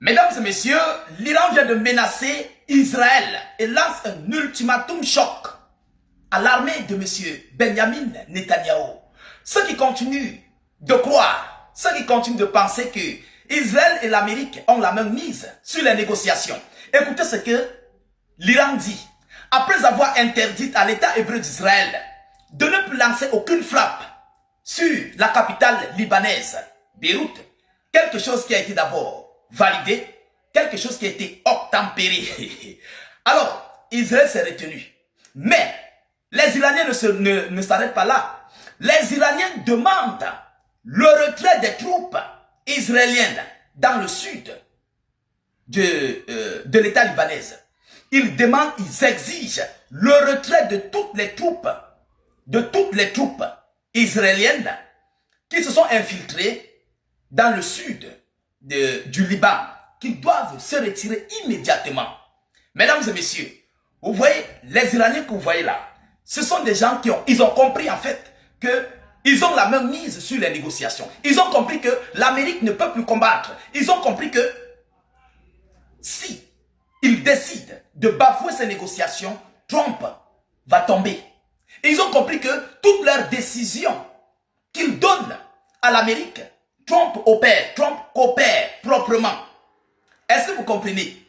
Mesdames et messieurs, l'Iran vient de menacer Israël et lance un ultimatum choc à l'armée de M. Benjamin Netanyahou. Ceux qui continuent de croire, ceux qui continuent de penser que Israël et l'Amérique ont la même mise sur les négociations. Écoutez ce que l'Iran dit. Après avoir interdit à l'État hébreu d'Israël de ne plus lancer aucune frappe sur la capitale libanaise, Beyrouth, quelque chose qui a été d'abord validé, quelque chose qui a été obtempéré. Alors, Israël s'est retenu. Mais les Iraniens ne s'arrêtent pas là. Les Iraniens demandent le retrait des troupes israéliennes dans le sud de l'État libanais. Ils demandent, ils exigent le retrait de toutes les troupes israéliennes qui se sont infiltrées dans le sud du Liban, qu'ils doivent se retirer immédiatement. Mesdames et messieurs, vous voyez, les Iraniens que vous voyez là, ce sont des gens ils ont compris en fait qu'ils ont la même mise sur les négociations. Ils ont compris que l'Amérique ne peut plus combattre. Ils ont compris que si ils décident de bafouer ces négociations, Trump va tomber. Et ils ont compris que toutes leurs décisions qu'ils donnent à l'Amérique, Trump opère, Trump coopère proprement. Est-ce que vous comprenez?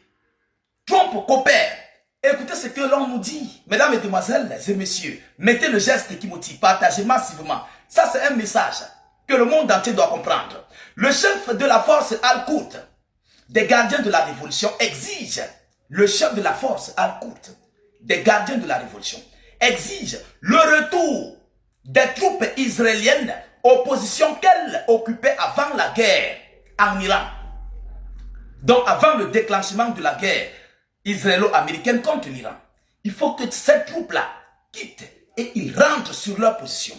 Trump coopère. Écoutez ce que l'on nous dit. Mesdames, Mesdemoiselles et messieurs, mettez le geste qui motive, partagez massivement. Ça, c'est un message que le monde entier doit comprendre. Le chef de la force Al-Quds, des gardiens de la révolution, exige, le chef de la force Al-Quds, des gardiens de la révolution, exige le retour des troupes israéliennes aux positions qu'elles occupaient avant la guerre en Iran. Donc avant le déclenchement de la guerre israélo-américaine contre l'Iran, il faut que ces troupes-là quittent et ils rentrent sur leur position.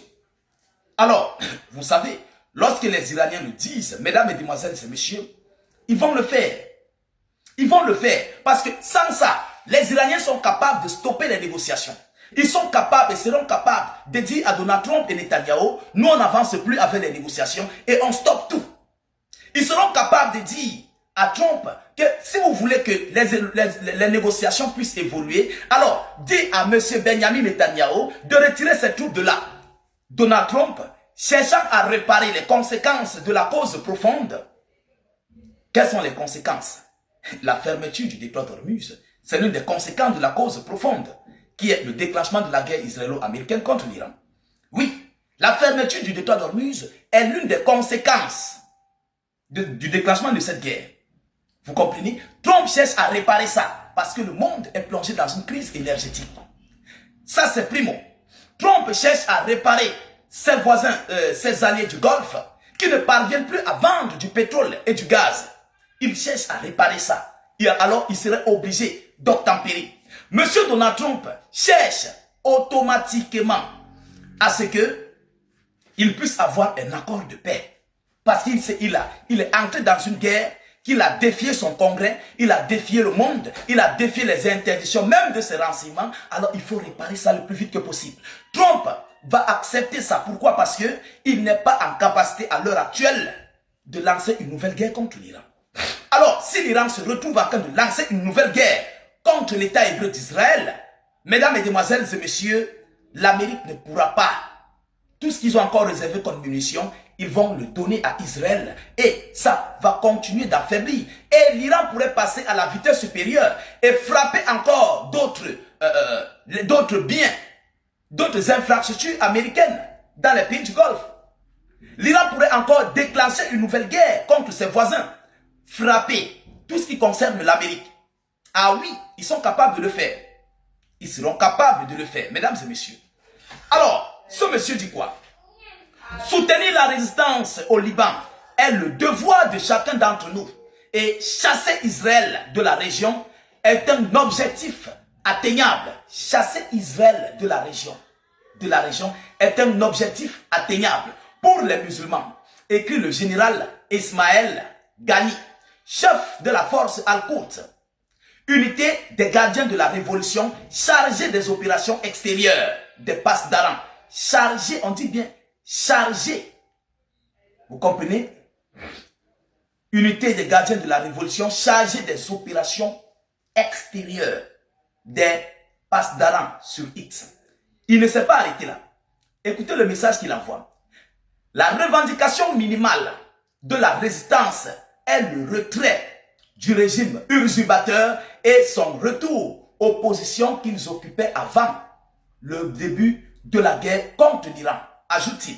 Alors, vous savez, lorsque les Iraniens le disent, mesdames, mesdemoiselles et messieurs, ils vont le faire. Ils vont le faire parce que sans ça, les Iraniens sont capables de stopper les négociations. Ils sont capables et seront capables de dire à Donald Trump et Netanyahou, nous on n'avance plus avec les négociations et on stoppe tout. Ils seront capables de dire à Trump que si vous voulez que les négociations puissent évoluer, alors dites à M. Benjamin Netanyahou de retirer ses troupes de là. Donald Trump, cherchant à réparer les conséquences de la cause profonde. Quelles sont les conséquences? La fermeture du détroit d'Ormuz, c'est l'une des conséquences de la cause profonde, qui est le déclenchement de la guerre israélo-américaine contre l'Iran. Oui, la fermeture du détroit d'Ormuz est l'une des conséquences du déclenchement de cette guerre. Vous comprenez? Trump cherche à réparer ça, parce que le monde est plongé dans une crise énergétique. Ça, c'est primo. Trump cherche à réparer ses voisins, ses alliés du Golfe, qui ne parviennent plus à vendre du pétrole et du gaz. Il cherche à réparer ça. Et alors, il serait obligé d'obtempérer. Monsieur Donald Trump cherche automatiquement à ce qu'il puisse avoir un accord de paix. Parce qu'il est entré dans une guerre, qu'il a défié son congrès, il a défié le monde, il a défié les interdictions, même de ses renseignements. Alors, il faut réparer ça le plus vite que possible. Trump va accepter ça. Pourquoi? Parce qu'il n'est pas en capacité à l'heure actuelle de lancer une nouvelle guerre contre l'Iran. Alors, si l'Iran se retrouve en train de lancer une nouvelle guerre contre l'État hébreu d'Israël, mesdames, mesdemoiselles et messieurs, l'Amérique ne pourra pas. Tout ce qu'ils ont encore réservé comme munitions, ils vont le donner à Israël. Et ça va continuer d'affaiblir. Et l'Iran pourrait passer à la vitesse supérieure et frapper encore d'autres biens, d'autres infrastructures américaines dans les pays du Golfe. L'Iran pourrait encore déclencher une nouvelle guerre contre ses voisins. Frapper tout ce qui concerne l'Amérique. Ah oui, ils sont capables de le faire. Ils seront capables de le faire, mesdames et messieurs. Alors, ce monsieur dit quoi? Soutenir la résistance au Liban est le devoir de chacun d'entre nous. Et chasser Israël de la région est un objectif atteignable. Chasser Israël de la région est un objectif atteignable pour les musulmans. Écrit le général Ismaël Ghani, chef de la force Al-Quds, unité des gardiens de la révolution chargée des opérations extérieures des passes d'Aran. Chargé, on dit bien chargé. Vous comprenez? unité des gardiens de la révolution chargée des opérations extérieures des Pasdaran sur X. Il ne s'est pas arrêté là. Écoutez le message qu'il envoie. La revendication minimale de la résistance est le retrait du régime usurpateur et son retour aux positions qu'ils occupaient avant le début de la guerre contre l'Iran, ajoute-t-il.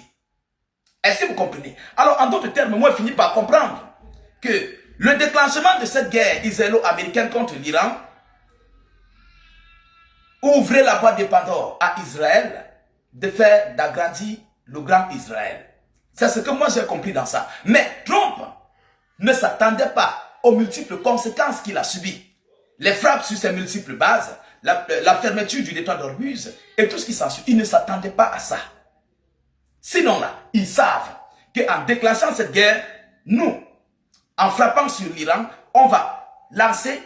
Est-ce que vous comprenez? Alors, en d'autres termes, moi, je finis par comprendre que le déclenchement de cette guerre israélo-américaine contre l'Iran ouvrait la boîte de Pandore à Israël de faire d'agrandir le grand Israël. C'est ce que moi j'ai compris dans ça. Mais Trump ne s'attendait pas aux multiples conséquences qu'il a subies. Les frappes sur ses multiples bases, la fermeture du détroit d'Ormuz et tout ce qui s'ensuit. Il ne s'attendait pas à ça. Sinon là, ils savent qu'en déclenchant cette guerre, nous, en frappant sur l'Iran, on va lancer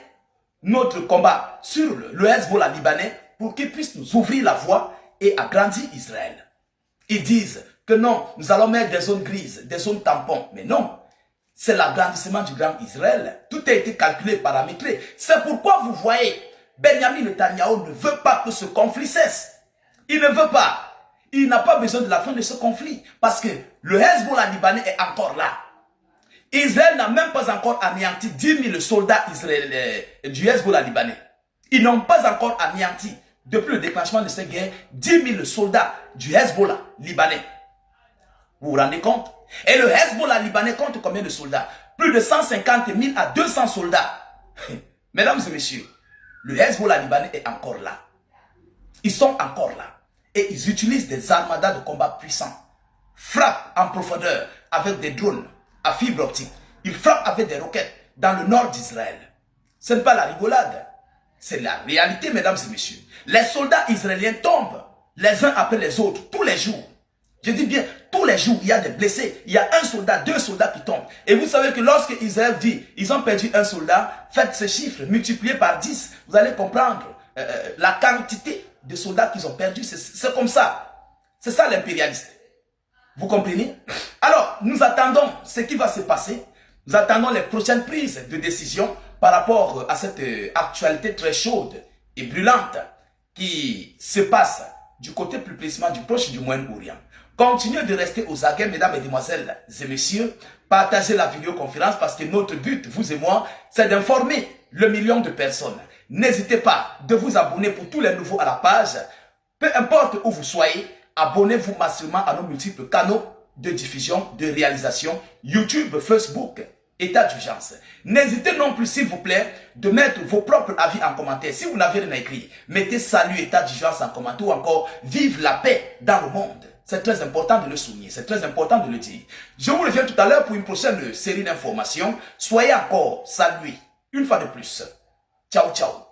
notre combat sur le Hezbollah libanais pour qu'il puisse nous ouvrir la voie et agrandir Israël. Ils disent que non, nous allons mettre des zones grises, des zones tampons. Mais non, c'est l'agrandissement du grand Israël. Tout a été calculé, paramétré. C'est pourquoi vous voyez, Benjamin Netanyahu ne veut pas que ce conflit cesse. Il ne veut pas. Il n'a pas besoin de la fin de ce conflit. Parce que le Hezbollah libanais est encore là. Israël n'a même pas encore anéanti 10 000 soldats israéliens du Hezbollah libanais. Ils n'ont pas encore anéanti, depuis le déclenchement de cette guerre, 10 000 soldats du Hezbollah libanais. Vous vous rendez compte? Et le Hezbollah libanais compte combien de soldats? Plus de 150 000 à 200 soldats. Mesdames et messieurs, le Hezbollah libanais est encore là. Ils sont encore là. Et ils utilisent des armadas de combat puissants. Frappent en profondeur avec des drones à fibre optique. Ils frappent avec des roquettes dans le nord d'Israël. Ce n'est pas la rigolade. C'est la réalité, mesdames et messieurs. Les soldats israéliens tombent les uns après les autres, tous les jours. Je dis bien, tous les jours, il y a des blessés. Il y a un soldat, 2 soldats qui tombent. Et vous savez que lorsque Israël dit, ils ont perdu un soldat, faites ce chiffre, multiplié par 10. Vous allez comprendre la quantité de soldats qu'ils ont perdus. C'est comme ça. C'est ça l'impérialiste. Vous comprenez? Alors, nous attendons ce qui va se passer. Nous attendons les prochaines prises de décision par rapport à cette actualité très chaude et brûlante qui se passe du côté plus précisément du Proche et du Moyen-Orient. Continuez de rester aux aguets, mesdames et demoiselles et messieurs. Partagez la vidéoconférence parce que notre but, vous et moi, c'est d'informer le million de personnes. N'hésitez pas de vous abonner pour tous les nouveaux à la page. Peu importe où vous soyez, abonnez-vous massivement à nos multiples canaux de diffusion, de réalisation, YouTube, Facebook, état d'urgence. N'hésitez non plus, s'il vous plaît, de mettre vos propres avis en commentaire. Si vous n'avez rien écrit, mettez salut, état d'urgence en commentaire ou encore vive la paix dans le monde. C'est très important de le souligner, c'est très important de le dire. Je vous reviens tout à l'heure pour une prochaine série d'informations. Soyez encore salués, une fois de plus. Ciao, ciao.